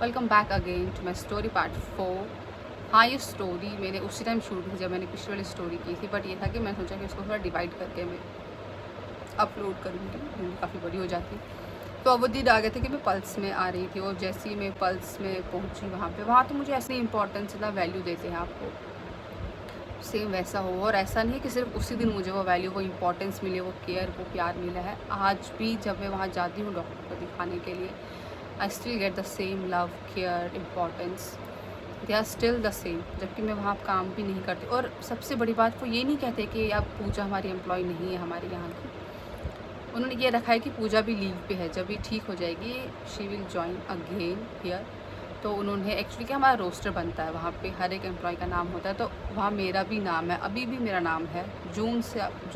Welcome back again to my story part 4। हाँ, ये story मैंने उसी टाइम शूट की जब मैंने पिछली वाली स्टोरी की थी, बट ये था कि मैं सोचा कि इसको थोड़ा डिवाइड करके मैं अपलोड करूँगी, क्योंकि काफ़ी बड़ी हो जाती। तो अब वो दिन आ गए थे कि मैं पल्स में आ रही थी, और जैसे ही मैं पल्स में पहुँची वहाँ तो मुझे ऐसे इंपॉर्टेंस इतना वैल्यू देते हैं आपको, सेम वैसा हो। और ऐसा नहीं है कि सिर्फ उसी दिन मुझे वो वैल्यू, वो इंपॉर्टेंस मिले, वो केयर, वो प्यार मिला है। आज भी जब मैं वहाँ जाती हूँ डॉक्टर को दिखाने के लिए, I still get the same love, care, importance, they are still the same, जबकि मैं वहाँ काम भी नहीं करती। और सबसे बड़ी बात, वो ये नहीं कहते कि अब पूजा हमारी एम्प्लॉय नहीं है हमारे यहाँ की। उन्होंने ये रखा है कि पूजा भी लीव पे है, जब भी ठीक हो जाएगी she will join again here. तो उन्होंने एक्चुअली क्या, हमारा रोस्टर बनता है वहाँ पे, हर एक एम्प्लॉय का नाम होता है, तो वहाँ मेरा भी नाम है, अभी भी मेरा नाम है। जून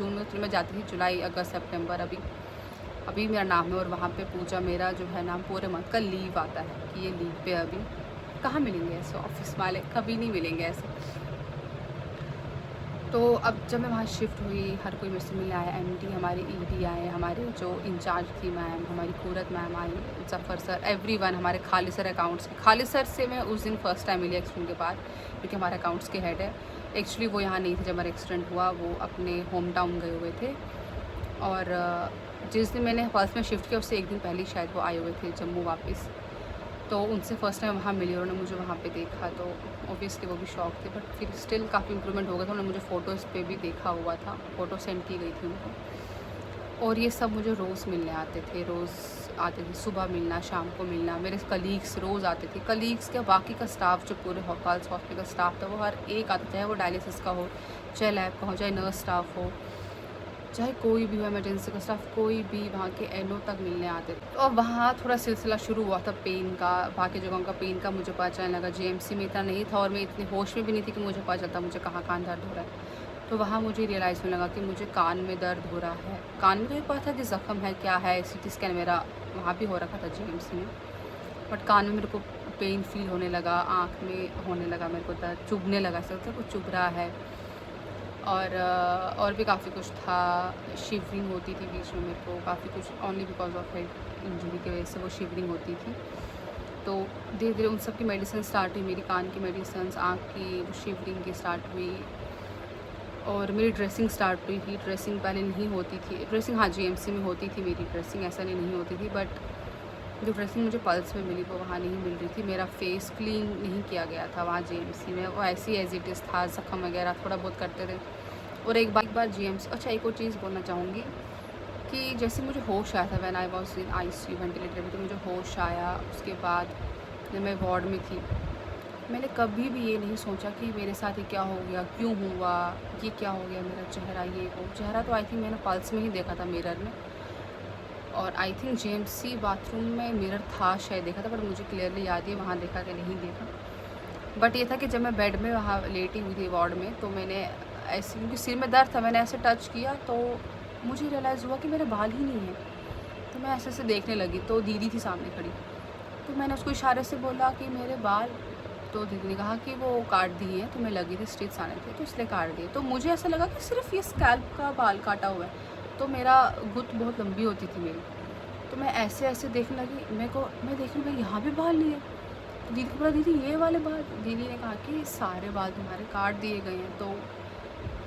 में तो मैं जाती थी, जुलाई, अगस्त, सितंबर, अभी मेरा नाम है। और वहाँ पे पूजा मेरा जो है नाम पूरे मंथ का लीव आता है कि ये लीव पे। अभी कहाँ मिलेंगे ऐसे ऑफिस वाले, कभी नहीं मिलेंगे ऐसे। तो अब जब मैं वहाँ शिफ्ट हुई, हर कोई मेरे से मिलने आया, एमडी हमारे, ईडी आए, हमारे जो इंचार्ज थी मैम, हमारी खूरत मैम आई, जफ़र सर, एवरीवन, हमारे खालिद सर अकाउंट्स के। खालिद सर से मैं उस दिन फर्स्ट टाइम मिली एक्सीडेंट के बाद, क्योंकि हमारे अकाउंट्स के हेड है। एक्चुअली वो यहाँ नहीं थे जब हमारा एक्सीडेंट हुआ, वो अपने होम टाउन गए हुए थे। और जिस दिन मैंने फर्स्ट में शिफ्ट किया, उससे एक दिन पहले शायद वो आए हुए थे जम्मू वापस। तो उनसे फ़र्स्ट टाइम वहाँ मिली और उन्होंने मुझे वहाँ पे देखा, तो ऑब्वियसली वो भी शॉक थे, बट फिर स्टिल काफ़ी इम्प्रूवमेंट हो गया था। उन्होंने मुझे फ़ोटोज़ पे भी देखा हुआ था, फ़ोटो सेंड की गई थी उनको। और ये सब मुझे रोज़ मिलने आते थे, सुबह मिलना, शाम को मिलना। मेरे कलीग्स रोज़ आते थे, कलीग्स क्या, बाकी का स्टाफ जो पूरे पल्स हॉस्पिटल का स्टाफ था, वो हर एक आता, चाहे वो डायलिसिस का हो, चाहे लैब का हो, चाहे नर्स स्टाफ हो, चाहे कोई भी हो, इमरजेंसी का स्टाफ, कोई भी वहाँ के एनओ तक मिलने आते थे। और वहाँ थोड़ा सिलसिला शुरू हुआ था पेन का, बाकी जगहों का पेन का मुझे पता चलने लगा। जीएमसी में इतना नहीं था, और मैं इतनी होश में भी नहीं थी कि मुझे पता चलता मुझे कहाँ कान दर्द हो रहा है। तो वहाँ मुझे रियलाइज़ होने लगा कि मुझे कान में दर्द हो रहा है। कान में तो ये पता था कि ज़ख्म है, क्या है, सीटी स्कैन मेरा वहाँ भी हो रखा था जीएमसी में, बट कान में मेरे को पेन फील होने लगा, आँख में होने लगा मेरे को दर्द, चुभने लगा, ऐसा लगता कुछ चुभ रहा है। और भी काफ़ी कुछ था, शिवरिंग होती थी बीच में मेरे को काफ़ी कुछ, only because of head injury की वजह से वो शिवरिंग होती थी। तो धीरे धीरे उन सब की मेडिसिन स्टार्ट हुई, मेरी कान की मेडिसिन, आँख की, शिवरिंग की स्टार्ट हुई, और मेरी ड्रेसिंग स्टार्ट हुई थी। ड्रेसिंग पहले नहीं होती थी, ड्रेसिंग हाँ जीएमसी में होती थी मेरी ड्रेसिंग, ऐसा नहीं होती थी, बट जो ड्रेसिंग मुझे पल्स में मिली वो वहाँ नहीं मिल रही थी। मेरा फेस क्लीन नहीं किया गया था वहाँ जीएमसी में, वो ऐसी एज इट इज़ था, ज़ख्म वगैरह थोड़ा बहुत करते थे। और एक बार जीएमसी, अच्छा एक और चीज़ बोलना चाहूँगी कि जैसे मुझे होश आया था, when I was in ICU ventilator में, तो मुझे होश आया। उसके बाद जब मैं वार्ड में थी, मैंने कभी भी ये नहीं सोचा कि मेरे साथ ये क्या हो गया, क्यों हुआ, ये क्या हो गया, मेरा चेहरा, ये वो चेहरा तो आई थिंक मैंने पल्स में ही देखा था, मिरर में। और आई थिंक जीएमसी बाथरूम में मिरर था, शायद देखा था, बट मुझे क्लियरली याद है वहाँ देखा कि नहीं देखा। बट ये था कि जब मैं बेड में वहाँ लेटी हुई थी वार्ड में, तो मैंने ऐसे, क्योंकि सिर में दर्द था, मैंने ऐसे टच किया तो मुझे रियलाइज़ हुआ कि मेरे बाल ही नहीं हैं। तो मैं ऐसे ऐसे देखने लगी, तो दीदी थी सामने खड़ी, तो मैंने उसको इशारे से बोला कि मेरे बाल, तो दीदी ने कहा कि वो काट दिए हैं, तो मैं लगी थी स्टिच आने थे तो इसलिए काट दिए। तो मुझे ऐसा लगा कि सिर्फ ये स्कैल्प का बाल काटा हुआ है, तो मेरा गुत बहुत लंबी होती थी मेरी, तो मैं ऐसे ऐसे देखने लगी, मैं देखने लगी यहाँ भी बाल नहीं है। तो दीदी को बोला, दीदी ये वाले बाल, दीदी ने कहा कि सारे बाल तुम्हारे काट दिए गए हैं। तो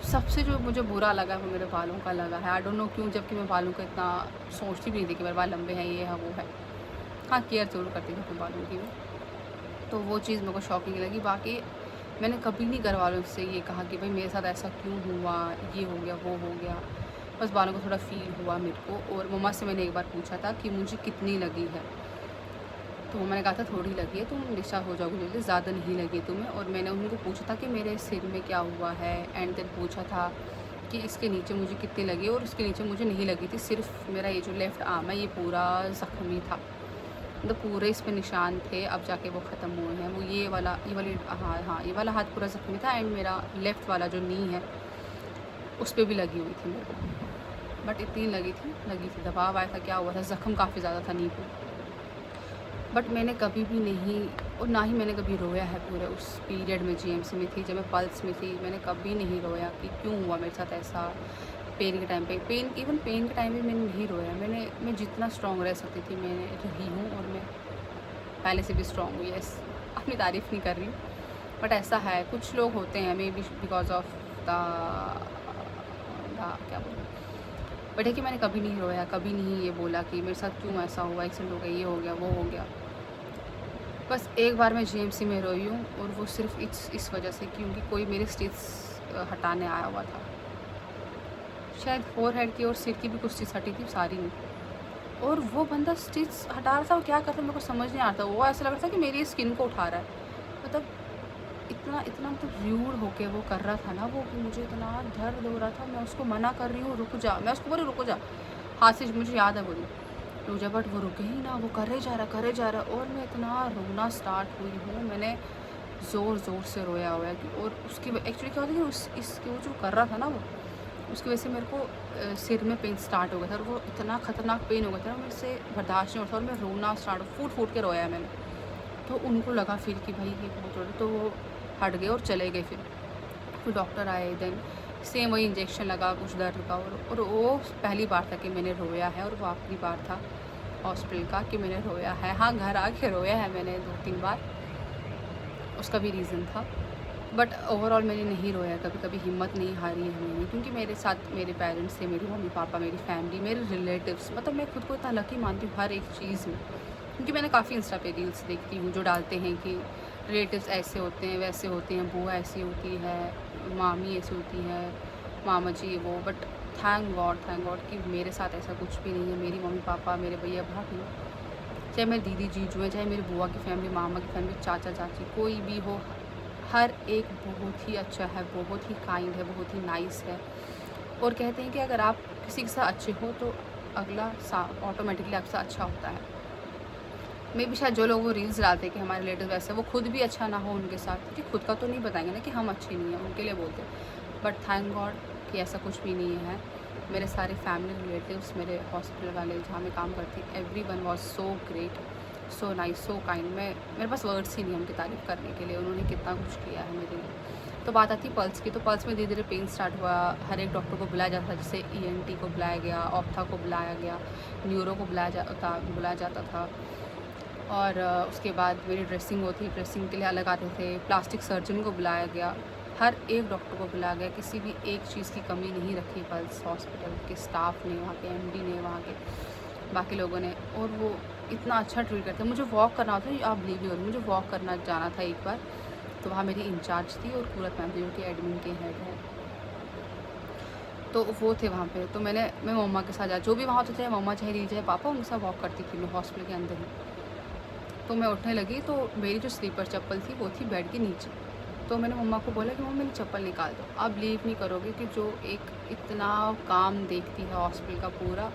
सबसे जो मुझे बुरा लगा वो मेरे बालों का लगा है, आई डोंट नो क्यों, जबकि मैं बालों का इतना सोचती भी नहीं थी कि मेरे बाल लंबे हैं, ये है वो है। हाँ, केयर ज़रूर करती थी अपने बालों की मैं, तो वो चीज़ मेरे को शॉकिंग लगी। बाकी मैंने कभी नहीं घर वालों से ये कहा कि भाई मेरे साथ ऐसा क्यों हुआ, ये हो गया, वो हो गया। बस बालों को थोड़ा फ़ील हुआ मेरे को, और मम्मा से मैंने एक बार पूछा था कि मुझे कितनी लगी है, तो मैंने कहा था थोड़ी लगी है, तुम डिस्चार्ज हो जाओगे जल्दी, ज़्यादा नहीं लगी तुम्हें। और मैंने उनको पूछा था कि मेरे सिर में क्या हुआ है, एंड देन पूछा था कि इसके नीचे मुझे कितनी लगी, और उसके नीचे मुझे नहीं लगी थी, सिर्फ मेरा ये जो लेफ़्ट आर्म है ये पूरा ज़ख्मी था, मतलब पूरे इस पे निशान थे, अब जाके वो ख़त्म हुए हैं। वो ये वाली, हाँ ये वाला हाथ पूरा ज़ख्मी था, एंड मेरा लेफ़्ट वाला जो नी है उस पर भी लगी हुई थी मेरे को, बट इतनी लगी थी, दबाव आया था, क्या हुआ था, ज़ख्म काफ़ी ज़्यादा था नी पे। बट मैंने कभी भी नहीं, और ना ही मैंने कभी रोया है पूरे उस पीरियड में, जीएमसी में थी जब मैं पल्स में थी, मैंने कभी नहीं रोया कि क्यों हुआ मेरे साथ ऐसा। पेन के टाइम पे, इवन पेन के टाइम पे मैंने नहीं रोया। मैं जितना स्ट्रॉन्ग रह सकती थी मैंने रही हूँ, और मैं पहले से भी स्ट्रॉन्ग हूँ। यस, अपनी तारीफ़ नहीं कर रही हूँ, बट ऐसा है, कुछ लोग होते हैं may be because of the क्या बोलूँ, बट है कि मैंने कभी नहीं रोया, कभी नहीं ये बोला कि मेरे साथ क्यों ऐसा हुआ, एक्सीडेंट हो गया, ये हो गया, वो हो गया। बस एक बार मैं जीएमसी में रोई हूँ, और वो सिर्फ इस वजह से क्योंकि कोई मेरे स्टिच हटाने आया हुआ था। शायद फोरहेड की और सिर की भी कुछ स्टिच हटी थी, सारी नहीं। और वो बंदा स्टिच हटा रहा था, वो क्या कर रहा था मेरे को समझ नहीं आता। वो ऐसा लग रहा था कि मेरी स्किन को उठा रहा है, मतलब इतना इतना मतलब र्यूड होके वो कर रहा था ना वो, कि मुझे इतना दर्द हो रहा था। मैं उसको मना कर रही हूँ रुक जा, मैं उसको बोली रुको जा, हाथ से मुझे याद है बोली रुक जा, बट वो रुके ही ना, वो करे जा रहा। और मैं इतना रोना स्टार्ट हुई हूँ, मैंने ज़ोर ज़ोर से रोया हुआ है। और उसकी एक्चुअली क्या होता है कि इसके वो जो कर रहा था ना वो, उसकी वजह से मेरे को सिर में पेन स्टार्ट हो गया था, और वो इतना ख़तरनाक पेन हो गया था मेरे से बर्दाश्त नहीं होता, और मैं रोना स्टार्ट फूट के रोया मैंने। तो उनको लगा फिर कि भाई ये बहुत हो रहा है, तो वो हट गए और चले गए। फिर डॉक्टर आए, देन सेम वही इंजेक्शन लगा कुछ दर्द का। और वो पहली बार था कि मैंने रोया है, और वो आखिरी बार था हॉस्पिटल का कि मैंने रोया है। हाँ, घर आके रोया है मैंने 2-3 बार, उसका भी रीज़न था, बट ओवरऑल मैंने नहीं रोया कभी, कभी हिम्मत नहीं हारी है मैंने, क्योंकि मेरे साथ मेरे पेरेंट्स थे, मेरे मम्मी पापा, मेरी फैमिली, मेरे रिलेटिव्स, मतलब मैं खुद को इतना लकी मानती हूँ हर एक चीज़ में। क्योंकि मैंने काफ़ी इंस्टा पे रील्स देखती हूँ जो डालते हैं कि रिलेटिव्स ऐसे होते हैं, वैसे होते हैं, बुआ ऐसी होती है, मामी ऐसी होती है, मामा जी वो, बट थैंक गॉड कि मेरे साथ ऐसा कुछ भी नहीं है। मेरी मम्मी पापा, मेरे भैया भाभी, चाहे मेरी दीदी जीजू हैं, चाहे मेरी बुआ की फैमिली, मामा की फैमिली, चाचा चाची, कोई भी हो, हर एक बहुत ही अच्छा है, बहुत ही काइंड है, बहुत ही नाइस है। और कहते हैं कि अगर आप किसी के साथ अच्छे हो तो अगला ऑटोमेटिकली आपसे अच्छा होता है। मे भी शायद जो लोग वो रील्स डालते हैं कि हमारे रिलेटिव वैसे, वो खुद भी अच्छा ना हो उनके साथ, क्योंकि खुद का तो नहीं बताएंगे ना कि हम अच्छे नहीं हैं, उनके लिए बोलते हैं। बट थैंक गॉड कि ऐसा कुछ भी नहीं है। मेरे सारे फैमिली रिलेटिव्स, मेरे हॉस्पिटल वाले जहाँ मैं काम करती, every one was so great, so nice, so kind. मेरे पास वर्ड्स ही नहीं उनकी तारीफ़ करने के लिए, उन्होंने कितना कुछ किया है मेरे लिए। तो बात आती है पल्स की, तो पल्स में धीरे धीरे पेन स्टार्ट हुआ। हर एक डॉक्टर को बुलाया जाता था, जैसे ईएनटी को बुलाया गया, ऑप्था को बुलाया गया, न्यूरो को बुलाया जाता था। और उसके बाद मेरी ड्रेसिंग होती, ड्रेसिंग के लिए अलग आते थे, प्लास्टिक सर्जन को बुलाया गया, हर एक डॉक्टर को बुलाया गया, किसी भी एक चीज़ की कमी नहीं रखी पल्स हॉस्पिटल के स्टाफ ने, वहाँ के एमडी ने, वहाँ के बाकी लोगों ने। और वो इतना अच्छा ट्रीट करते। मुझे वॉक करना होता है, आप बिलीव नहीं, मुझे वॉक करना जाना था एक बार, तो वहाँ मेरी इंचार्ज थी और पूरा फैमिली जो कि एडमिन के हेड है, तो वो थे वहाँ पे। तो मैं मम्मा के साथ जो भी वहाँ होते थे, मम्मा चाहे दीदी चाहे पापा, उनके साथ वॉक करती थी मैं हॉस्पिटल के अंदर ही। तो मैं उठने लगी, तो मेरी जो स्लीपर चप्पल थी वो थी बेड के नीचे। तो मैंने मम्मा को बोला कि मम्मा मेरी चप्पल निकाल दो। आप बिलीव नहीं करोगे कि जो एक इतना काम देखती है हॉस्पिटल का पूरा,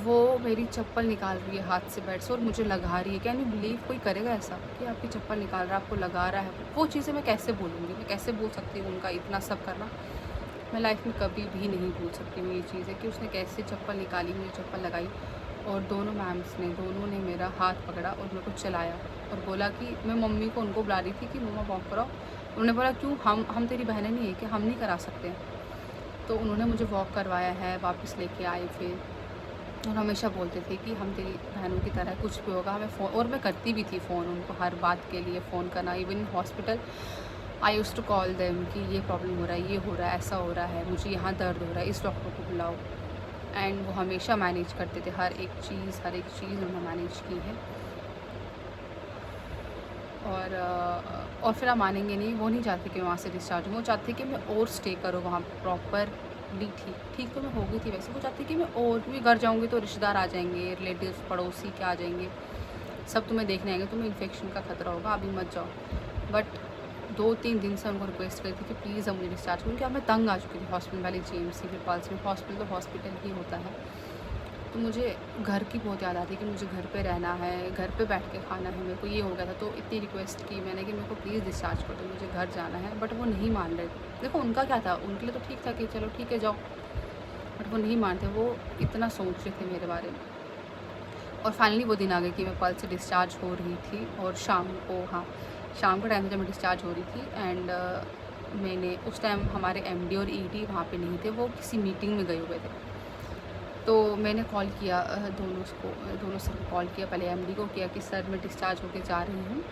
वो मेरी चप्पल निकाल रही है हाथ से बेड से और मुझे लगा रही है। कैन यू बिलीव, कोई करेगा ऐसा कि आपकी चप्पल निकाल रहा है, आपको लगा रहा है? वो चीज़ें मैं कैसे बोलूँगी, मैं कैसे बोल सकती हूँ उनका इतना सब करना। मैं लाइफ में कभी भी नहीं भूल सकती हूँ ये चीज़ है कि उसने कैसे चप्पल निकाली, मुझे चप्पल लगाई, और दोनों दोनों ने मेरा हाथ पकड़ा और मेरे को चलाया और बोला कि मैं मम्मी को उनको बुला रही थी कि मम्मा वॉक कराओ। उन्होंने बोला क्यों, हम तेरी बहनें नहीं है कि हम नहीं करा सकते? तो उन्होंने मुझे वॉक करवाया है, वापस लेके आए फिर। और हमेशा बोलते थे कि हम तेरी बहनों की तरह, कुछ भी होगा हमें फ़ोन, और मैं करती भी थी फ़ोन उनको, हर बात के लिए फ़ोन करना। Even hospital I use to call them कि ये प्रॉब्लम हो रहा है, ये हो रहा है, ऐसा हो रहा है, मुझे यहाँ दर्द हो रहा है, इस डॉक्टर को बुलाओ। एंड वो हमेशा मैनेज करते थे, हर एक चीज़ उन्होंने मैनेज की है। और फिर आप मानेंगे नहीं, वो नहीं चाहते कि मैं वहाँ से डिस्चार्ज हूँ, वो चाहते कि मैं और स्टे करूँ वहाँ प्रॉपरली। ठीक तो मैं हो गई थी वैसे, वो चाहते कि मैं और, क्योंकि घर जाऊँगी तो रिश्तेदार आ जाएंगे, रिलेटिव्स पड़ोसी क्या आ जाएंगे, सब तुम्हें देखने आएंगे, तुम्हें इन्फेक्शन का खतरा होगा, अभी मत जाओ। बट 2-3 दिन से उनको रिक्वेस्ट करी थी कि प्लीज़ अब मुझे डिस्चार्ज करूँ, क्योंकि अब मैं तंग आ चुकी थी हॉस्पिटल वाली जीएमसी फिर पल्स में। हॉस्पिटल तो हॉस्पिटल ही होता है, तो मुझे घर की बहुत याद आती है कि मुझे घर पे रहना है, घर पे बैठ के खाना है, मेरे को ये हो गया था। तो इतनी रिक्वेस्ट की मैंने कि मेरे को प्लीज़ डिस्चार्ज कर दो, मुझे घर जाना है, बट वो नहीं मान रहे थे। देखो उनका क्या था, उनके लिए तो ठीक था कि चलो ठीक है जाओ, बट वो नहीं मानते, वो इतना सोच रहे थे मेरे बारे में। और फाइनली वो दिन आ गया कि मैं पल्स से डिस्चार्ज हो रही थी, और शाम को टाइम जब मैं डिस्चार्ज हो रही थी। एंड मैंने उस टाइम हमारे एमडी और ईडी वहाँ पे नहीं थे, वो किसी मीटिंग में गए हुए थे। तो मैंने कॉल किया दोनों सर को कॉल किया, पहले एमडी को किया कि सर मैं डिस्चार्ज होके जा रही हूँ।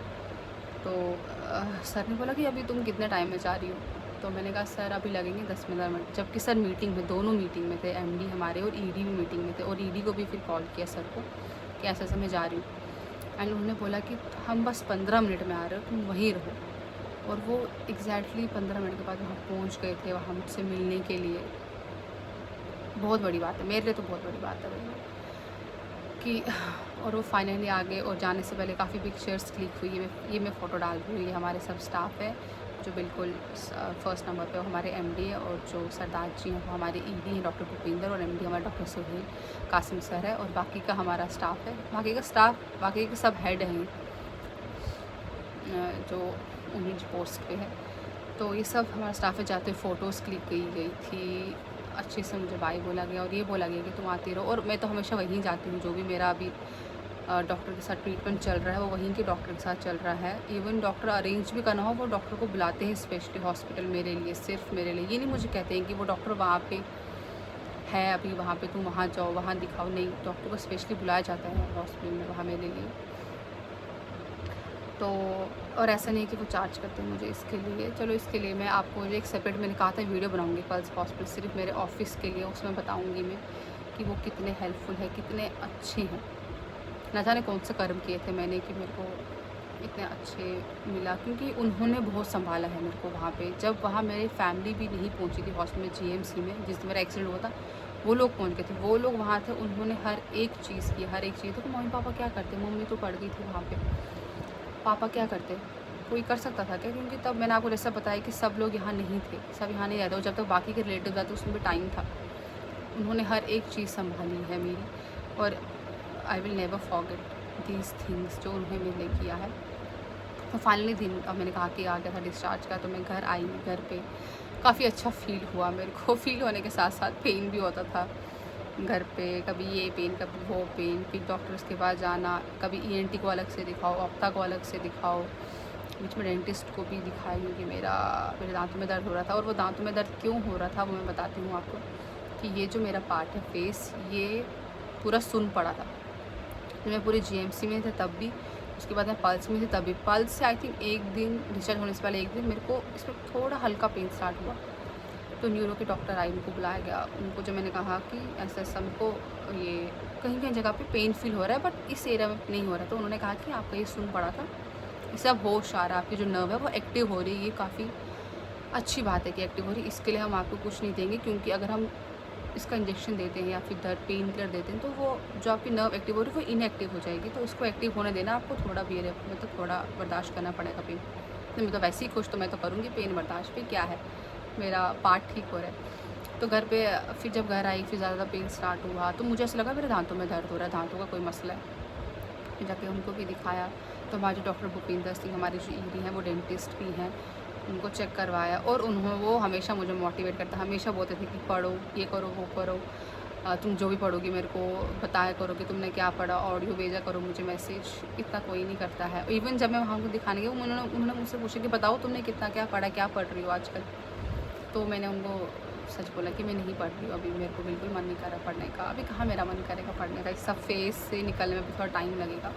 तो सर ने बोला कि अभी तुम कितने टाइम में जा रही हो? तो मैंने कहा सर अभी लगेंगे 10-15 मिनट, जबकि सर मीटिंग में, दोनों मीटिंग में थे, एमडी हमारे और ईडी भी मीटिंग में थे, और ईडी को भी फिर कॉल किया सर को कि ऐसा ऐसा मैं जा रही हूँ। एंड उन्होंने बोला कि हम बस 15 मिनट में आ रहे हो, तुम वहीं रहो। और वो एग्जैक्टली 15 मिनट के बाद वहाँ पहुँच गए थे, वहाँ मुझसे मिलने के लिए। बहुत बड़ी बात है मेरे लिए, तो बहुत बड़ी बात है भैया कि और वो फाइनली आ गए। और जाने से पहले काफ़ी पिक्चर्स क्लिक हुई, ये मैं फ़ोटो डाल रही हूँ। ये हमारे सब स्टाफ है जो बिल्कुल फर्स्ट नंबर पे, वो हमारे एमडी है, और जो सरदार जी हैं वो हमारे ईडी हैं डॉक्टर भूपिंदर, और एमडी हमारे डॉक्टर सुहेल कासिम सर है, और बाकी का हमारा स्टाफ है। बाकी के सब हेड हैं जो उन्हीं पोस्ट पे है। तो ये सब हमारा स्टाफ है। जाते फ़ोटोज़ क्लिक की गई थी, अच्छे से मुझे बाय बोला गया, और ये बोला गया कि तुम आती रहो। और मैं तो हमेशा वहीं जाती हूँ, जो भी मेरा अभी डॉक्टर के साथ ट्रीटमेंट चल रहा है वो वहीं के डॉक्टर के साथ चल रहा है। इवन डॉक्टर अरेंज भी करना हो, वो डॉक्टर को बुलाते हैं स्पेशली हॉस्पिटल मेरे लिए, सिर्फ मेरे लिए। ये नहीं मुझे कहते हैं कि वो डॉक्टर वहाँ पे है अभी, वहाँ पे तुम वहाँ जाओ, वहाँ दिखाओ, नहीं, डॉक्टर को स्पेशली बुलाया जाता है हॉस्पिटल में वहाँ मेरे लिए। तो और ऐसा नहीं कि वो चार्ज करते हैं मुझे इसके लिए। चलो, इसके लिए मैं आपको एक सेपरेट, मैंने कहा था वीडियो बनाऊंगी पल्स हॉस्पिटल सिर्फ मेरे ऑफिस के लिए, उसमें बताऊंगी मैं कि वो कितने हेल्पफुल है, कितने अच्छे हैं। न जाने कौन से कर्म किए थे मैंने कि मेरे को इतने अच्छे मिला, क्योंकि उन्होंने बहुत संभाला है मेरे को वहाँ पे। जब वहाँ मेरी फैमिली भी नहीं पहुँची थी हॉस्पिटल में, जीएमसी में, जिस दिन मेरा एक्सीडेंट हुआ था, वो लोग पहुँच गए थे, वो लोग वहाँ थे, उन्होंने हर एक चीज़ की, हर एक चीज़। तो मम्मी पापा क्या करते, मम्मी तो पड़ गई थी वहाँ पे, पापा क्या करते, कोई कर सकता था क्या? क्योंकि तब मैंने आपको जैसा बताया कि सब लोग यहाँ नहीं थे, सब यहाँ नहीं रहते, और जब तक बाकी के रिलेटिव जाते उसमें भी टाइम था। उन्होंने हर एक चीज़ संभाली है मेरी, और I will never forget these things जो उन्होंने मेरे लिए किया है। तो फाइनली दिन, अब मैंने कहा कि आ गया था डिस्चार्ज का, तो मैं घर आई। घर पे काफ़ी अच्छा फ़ील हुआ मेरे को। फ़ील होने के साथ साथ पेन भी होता था घर पे, कभी ये पेन कभी वो पेन, फिर डॉक्टर्स के पास जाना, कभी ईएनटी को अलग से दिखाओ, ऑप्था को अलग से दिखाओ, बीच में डेंटिस्ट को भी दिखाई, क्योंकि मेरे दांतों में दर्द हो रहा था। और वो दांतों में दर्द क्यों हो रहा था वो मैं बताती हूँ आपको, कि ये जो मेरा पार्ट है फेस, ये पूरा सुन पड़ा था। मैं पूरी जीएमसी में थे तब भी, उसके बाद मैं पल्स में थी तभी। पल्स से आई थिंक एक दिन डिस्चार्ज होने से पहले एक दिन मेरे को इसमें थोड़ा हल्का पेन स्टार्ट हुआ। तो न्यूरो के डॉक्टर आए, उनको बुलाया गया। उनको जब मैंने कहा कि ऐसा ऐसा हमको ये कहीं कहीं जगह पे पेन फील हो रहा है, बट इस एरिया में नहीं हो रहा, तो उन्होंने कहा कि आपका ये सुन पड़ा था, इससे अब होश आ रहा है, आपकी जो नर्व है वो एक्टिव हो रही है। ये काफ़ी अच्छी बात है कि एक्टिव हो रही है। इसके लिए हम आपको कुछ नहीं देंगे, क्योंकि अगर हम इसका इंजेक्शन देते हैं या फिर दर्द पेन किलर देते हैं, तो वो जो आपकी नर्व एक्टिव हो रही है वो इनएक्टिव हो जाएगी। तो इसको एक्टिव होने देना, आपको थोड़ा मतलब थोड़ा बर्दाश्त करना पड़ेगा पेन। तो मैं तो वैसे ही खुश, तो मैं तो करूँगी पेन बर्दाश्त भी, क्या है, मेरा पार्ट ठीक हो रहा है। तो घर पे फिर जब घर आई, फिर ज़्यादा पेन स्टार्ट हुआ, तो मुझे ऐसा लगा मेरे दांतों में दर्द हो रहा है, दांतों का कोई मसला है। फिर जाके उनको भी दिखाया, तो हमारे जो डॉक्टर भूपिंदर सिंह, हमारे जो ईडी हैं, वो डेंटिस्ट भी हैं, उनको चेक करवाया। और वो हमेशा मुझे मोटिवेट करता, हमेशा बोलते थे कि पढ़ो, ये करो, वो करो, तुम जो भी पढ़ोगी मेरे को बताया करो कि तुमने क्या पढ़ा, ऑडियो भेजा करो मुझे मैसेज। इतना कोई नहीं करता है। इवन जब मैं वहाँ को दिखाने गई, उन्होंने मुझसे पूछा कि बताओ तुमने कितना क्या पढ़ा, क्या पढ़ रही हो आजकल। तो मैंने उनको सच बोला कि मैं नहीं पढ़ रही हूँ, अभी मेरे को बिल्कुल मन नहीं कर रहा पढ़ने का। अभी कहाँ मेरा मन करेगा पढ़ने का, इस सब फेज़ से निकलने में भी थोड़ा टाइम लगेगा।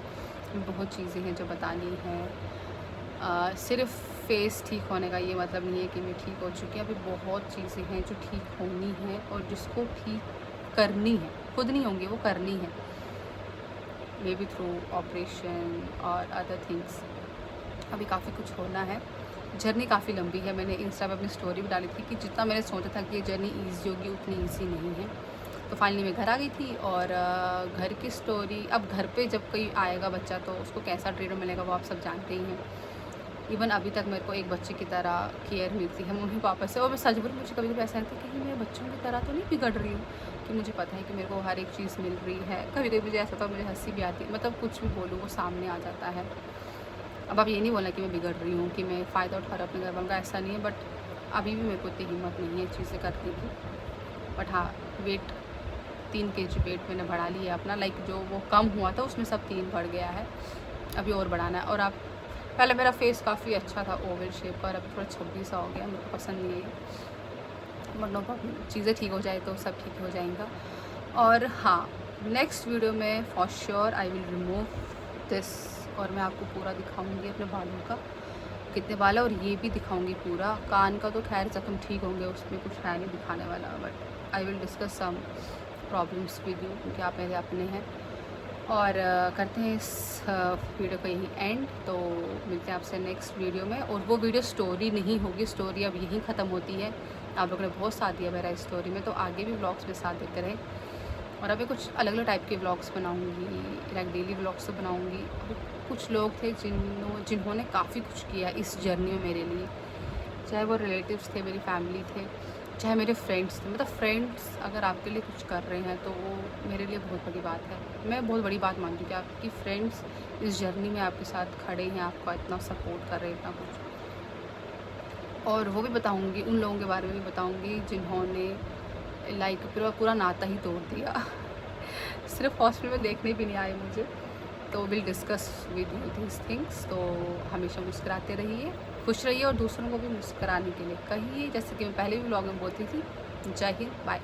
बहुत चीज़ें हैं जो बतानी हैं। सिर्फ फेस ठीक होने का ये मतलब नहीं है कि मैं ठीक हो चुकी हूँ। अभी बहुत चीज़ें हैं जो ठीक होनी है, और जिसको ठीक करनी है, खुद नहीं होंगी, वो करनी है, मे बी थ्रू ऑपरेशन और अदर थिंग्स। अभी काफ़ी कुछ होना है। जर्नी काफ़ी लंबी है। मैंने इंस्टा पे अपनी स्टोरी भी डाली थी कि जितना मैंने सोचा था कि ये जर्नी ईजी होगी, उतनी ईजी नहीं है। तो फाइनली मैं घर आ गई थी। और घर की स्टोरी, अब घर पे जब कोई आएगा बच्चा, तो उसको कैसा ट्रीटमेंट मिलेगा वो आप सब जानते ही हैं। इवन अभी तक मेरे को एक बच्चे की तरह केयर मिलती है मम्मी पापा से। और मैं सच बोलूं, मुझे कभी कभी ऐसा लगता है कि मैं बच्चों की तरह तो नहीं बिगड़ रही हूँ, कि मुझे पता है कि मेरे को हर एक चीज़ मिल रही है। कभी कभी मुझे ऐसा होता है, मुझे हंसी भी आती है, मतलब कुछ भी बोलूँ वो सामने आ जाता है। अब आप ये नहीं बोलना कि मैं बिगड़ रही हूँ, कि मैं फ़ायदा उठा रहा अपने घर वालों का, ऐसा नहीं है। बट अभी भी मेरे को इतनी हिम्मत नहीं है चीज़ें करने की। बट हाँ, वेट 3 kg वेट मैंने बढ़ा लिया अपना, लाइक जो वो कम हुआ था उसमें सब 3 बढ़ गया है, अभी और बढ़ाना है। और आप, पहले मेरा फेस काफ़ी अच्छा था ओवल शेप का, और अभी थोड़ा छब्बी सा हो गया, मेरे को पसंद नहीं है। बट नो प्रॉब्लम, चीज़ें ठीक हो जाए तो सब ठीक हो जाएगा। और हाँ, नेक्स्ट वीडियो में for sure I will remove this, और मैं आपको पूरा दिखाऊंगी अपने बालों का कितने बाल है, और ये भी दिखाऊंगी पूरा। कान का तो खैर जख्म ठीक होंगे, उसमें कुछ है नहीं दिखाने वाला, but I will discuss some problems with you, क्योंकि आप मेरे अपने हैं। और करते हैं इस वीडियो का यही एंड। तो मिलते हैं आपसे नेक्स्ट वीडियो में। और वो वीडियो स्टोरी नहीं होगी, स्टोरी अब यहीं ख़त्म होती है। आप लोगों ने बहुत साथ दिया मेरा इस स्टोरी में, तो आगे भी व्लॉग्स में साथ देते रहें। और अभी कुछ अलग अलग टाइप के व्लॉग्स बनाऊंगी, लाइक डेली व्लॉग्स तो बनाऊंगी। अभी कुछ लोग थे जिन्होंने काफ़ी कुछ किया इस जर्नी में मेरे लिए, चाहे वो रिलेटिव्स थे, मेरी फैमिली थे, चाहे मेरे फ्रेंड्स थे। मतलब फ्रेंड्स अगर आपके लिए कुछ कर रहे हैं तो वो मेरे लिए बहुत बड़ी बात है। मैं बहुत बड़ी बात मानती हूँ कि आपकी फ्रेंड्स इस जर्नी में आपके साथ खड़े हैं, आपका इतना सपोर्ट कर रहे हैं, इतना कुछ। और वो भी बताऊँगी, उन लोगों के बारे में भी बताऊँगी जिन्होंने लाइक पूरा नाता ही तोड़ दिया सिर्फ हॉस्पिटल में देखने भी नहीं आए मुझे। तो will discuss with you these things. तो हमेशा मुस्कुराते रहिए, खुश रहिए, और दूसरों को भी मुस्कुराने के लिए कहिए, जैसे कि मैं पहले भी व्लॉग में बोलती थी। जय हिंद, बाय।